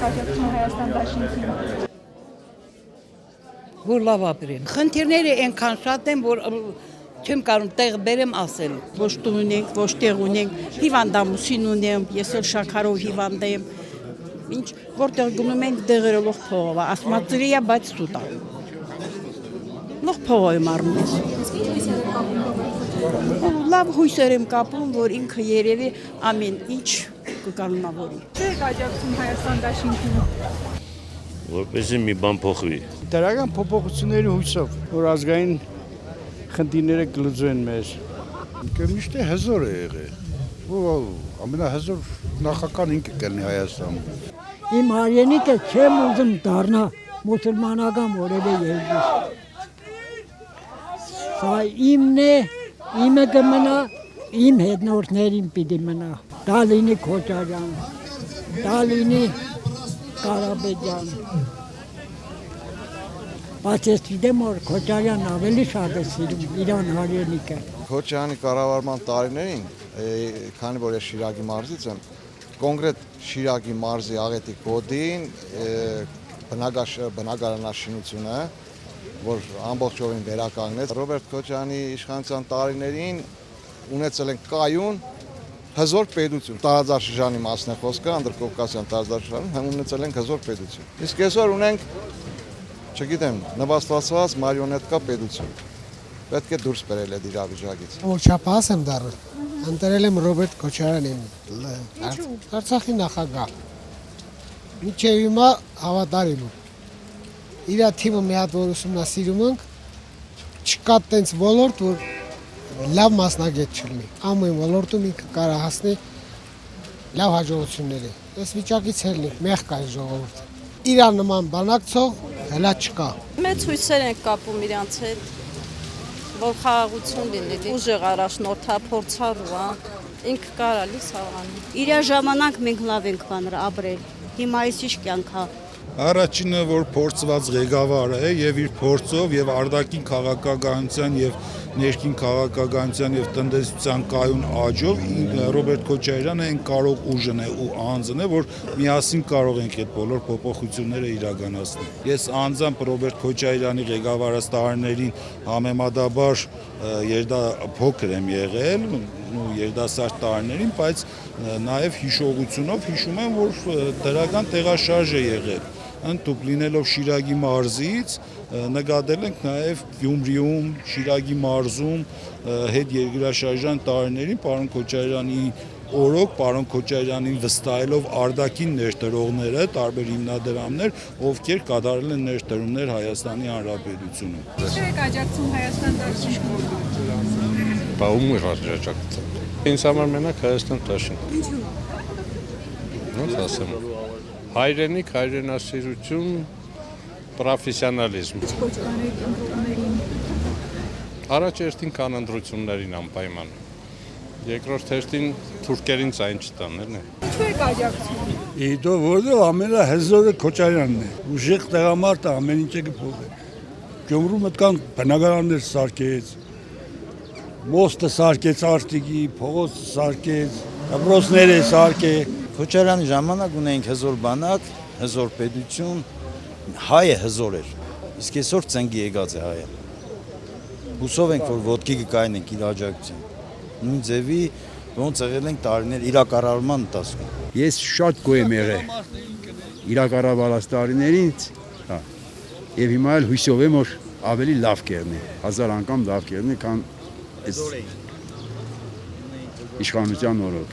եք աջակցում Հայաստան դաշինքին։ Որ լավ ապրեն։ Խնդիրները այնքան շատ են, որ չեմ կարող տեղ բերեմ ասել։ Ոչ տուն ունենք, ոչ տեղ ունենք, հիվանդամուսին ունեմ, ես էլ շաքարով հիվանդ եմ։ Ինչ որտեղ գնում ենք դեղերը լող փողով, ասմածրիա, բայց սուտ է։ Լող փողով եմ առնում ես։ Լավ հույսեր եմ կապում, որ ինքը երևի ամեն ինչ կկանոնավորի։ Ինչ եք աջակցում Հայաստան դաշինքին։ Որպեսզի մի բան փոխվի։ Դրական փոփոխությունների հույսով, որ ազգային խնդիրները կլուծվեն մեզ։ Միշտ հզոր է եղել։ Որ ամենահզոր նախագահն ինքը կլինի Հայաստանում։ Իմ հայրենիքը չեմ ուզում դառնա մուսուլմանական որևէ երկիր։ Սա իմն է, իմը կմնա, իմ հետնորդներին պիտի մնա։ Դա լինի Քոչարյան, դա լինի Կարապետյան։ Բայց ես գիտեմ, որ Քոչարյանն ավելի շատ է սիրում իրան հայրենիքը։ Քոչարյանի կառավարման տարիներին, քանի որ ես Շիրակի մարզից եմ, կոնկրետ Շիրակի մարզի աղետի կոդին բնակարանաշինությունը, որ ամբողջովին վերականգնեց, Ռոբերտ Քոչարյանի իշխանության տարիներին ունեցել են կայուն հզոր պետություն, տարածաշրջանի մասն է խոսքը, Անդրկովկասյան տարածաշրջանում ունեցել ենք հզոր պետություն։ Իսկ այսօր ունենք, չգիտեմ, նվաստացված մարիոնետկա պետություն։ Պետք է դուրս բերել այդ իրավիճակից։ Ոչափահաս եմ դառել։ Ընտրել եմ Ռոբերտ Քոչարյանին, Արցախի նախագահ։ Մինչև հիմա հավատարիմ եմ։ Իր թիմը մի հատ որ ուսումնասիրում ենք, չկա տենց ոլորտ, որ լավ մասնագետ չլինի։ Ամեն ոլորտում ինքը կարող հասնի լավ հաջողությունների։ Այս վիճակից ելնի, մեղք այս ժողովուրդը։ Իր նման բանակցող հլա չկա։ Մեծ հույսեր ենք կապում իրանց հետ, որ խաղաղություն լինի, ուժեղ առաջնորդա, փորձառու, ինքը կարա լի սաղանի։ Իր ժամանակ մենք լավ ենք բաներ ապրել, հիմա այս ինչ կյանք է։ Առաջինը, որ փորձված ղեկավար է եւ իր փորձով եւ արտաքին քաղաքականության եւ ներքին քաղաքականության եւ տնտեսության կայուն աճով Ռոբերտ Քոչարյանը այն կարող ուժն է ու անձն է, որ միասին կարող ենք այդ բոլոր փոփոխությունները իրականացնել։ Ես անձամբ Ռոբերտ Քոչարյանի ղեկավարած տարիներին համեմատաբար փոքր եմ եղել ու երիտասարդ տարիներին, բայց նաեւ հիշողությունով հիշում եմ, որ դրական տեղաշարժ է եղել։ Ընդդուք լինելով Շիրակի մարզից նկատել ենք նաև Գյումրիում, Շիրակի մարզում հետ երկրաշարժան տարիներին պարոն Քոչարյանի օրոք, պարոն Քոչարյանին վստահելով արտաքին ներդրողները, տարբեր հիմնադրամներ, ովքեր կատարել են ներդրումներ Հայաստանի Հանրապետությունում։ Ինչ եք աջակցում Հայաստան դաշինքին։ Բա ում է աջակցում։ Ինձ համար մենակ Հայաստան դաշինք։ Ինչու։ Ոնց ասեմ։ Հայրենիք, հայրենասիրություն, պրոֆեսիոնալիզմ։ Ինչ կանեք ընտրողներին։ Առաջ երթին կանոնադրություններին անպայման։ Երկրորդ հերթին թուրքերին ցայն չտանել է։ Ինչու եք աջակցում։ Իդո որտեղ ամենահզորը Քոչարյանն է։ Ուժեղ տղամարդը ամեն ինչ է կփոխել։ Գյումրու մտքան բնակարաններ սարքեց, մոստը սարքեց արտիկի, փողոցը սարքեց, դպրոցներ է սարքել։ Քոչարյանի ժամանակ ունեինք հզոր բանակ, հզոր պետություն, հայը հզոր էր, իսկ այսօր ծնգի եկած է հայը։ Հուսով ենք, որ ոտքի կկայնենք իր աջակցության։ Նույն ձևի ոնց եղել ենք տարիներ իր կառավարման ընթացքում։ Ես շատ գոհ եմ եղել իր կառավարած տարիներից, եւ հիմա էլ հույսով եմ, որ ավելի լավ կերնի, 1000 անգամ լավ կերնի, քան այս իշխանության օրոք։